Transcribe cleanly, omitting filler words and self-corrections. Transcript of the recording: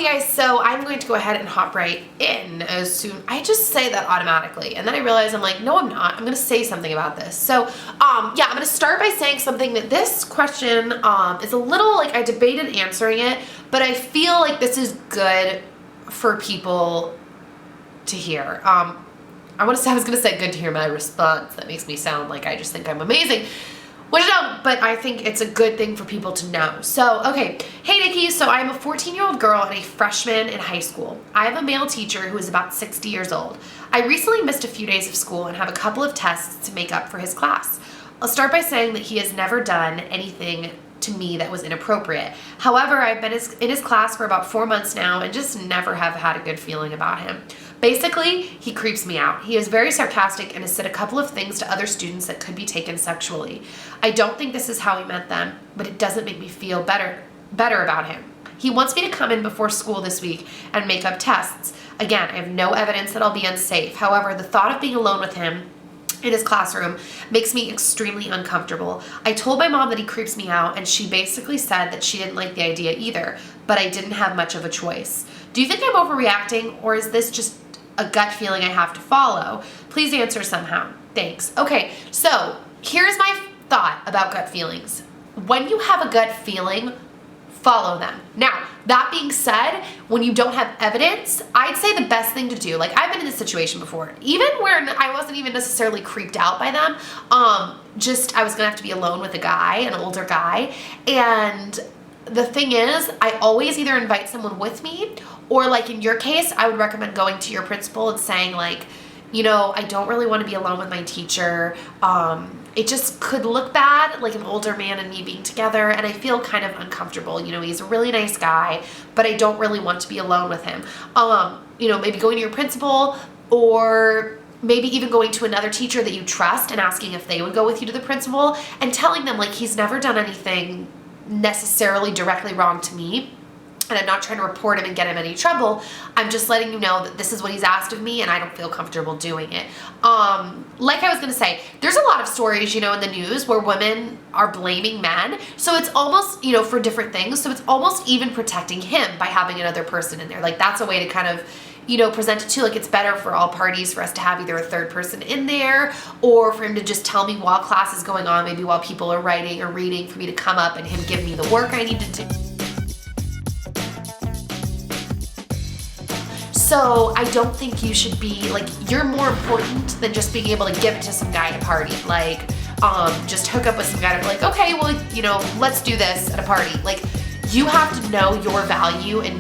Okay guys, so I'm going to go ahead and hop right in as soon. I just say that automatically, and then I realize I'm like, no, I'm not. I'm gonna say something about this. So, yeah, I'm gonna start by saying something that this question is a little like I debated answering it, but I feel like this is good for people to hear. I was gonna say good to hear my response. That makes me sound like I just think I'm amazing. Which I don't, but I think it's a good thing for people to know. So, okay. Hey, Nikki. So I'm a 14-year-old girl and a freshman in high school. I have a male teacher who is about 60 years old. I recently missed a few days of school and have a couple of tests to make up for his class. I'll start by saying that he has never done anything to me that was inappropriate. However, I've been in his class for about 4 months now and just never have had a good feeling about him. Basically, he creeps me out. He is very sarcastic and has said a couple of things to other students that could be taken sexually. I don't think this is how he meant them, but it doesn't make me feel better about him. He wants me to come in before school this week and make up tests. Again, I have no evidence that I'll be unsafe. However, the thought of being alone with him in his classroom makes me extremely uncomfortable. I told my mom that he creeps me out, and she basically said that she didn't like the idea either, but I didn't have much of a choice. Do you think I'm overreacting, or is this just a gut feeling I have to follow? Please answer somehow. Thanks. Okay, so here's my thought about gut feelings. When you have a gut feeling, follow them. Now, that being said, when you don't have evidence, I'd say the best thing to do, like I've been in this situation before, even where I wasn't even necessarily creeped out by them, just I was gonna have to be alone with a guy, an older guy, and the thing is, I always either invite someone with me, or like in your case, I would recommend going to your principal and saying like, you know, I don't really want to be alone with my teacher. It just could look bad, like an older man and me being together, and I feel kind of uncomfortable. You know, he's a really nice guy, but I don't really want to be alone with him. You know, maybe going to your principal, or maybe even going to another teacher that you trust and asking if they would go with you to the principal and telling them like he's never done anything necessarily directly wrong to me, and I'm not trying to report him and get him in any trouble. I'm just letting you know that this is what he's asked of me and I don't feel comfortable doing it. Like I was gonna say, there's a lot of stories, you know, in the news where women are blaming men. So it's almost, you know, for different things. So it's almost even protecting him by having another person in there. Like that's a way to kind of, you know, present it too. Like it's better for all parties for us to have either a third person in there, or for him to just tell me while class is going on, maybe while people are writing or reading, for me to come up and him give me the work I need to do. So I don't think you should be, like, you're more important than just being able to give it to some guy at a party. Like, just hook up with some guy and be like, okay, well, you know, let's do this at a party. Like, you have to know your value and know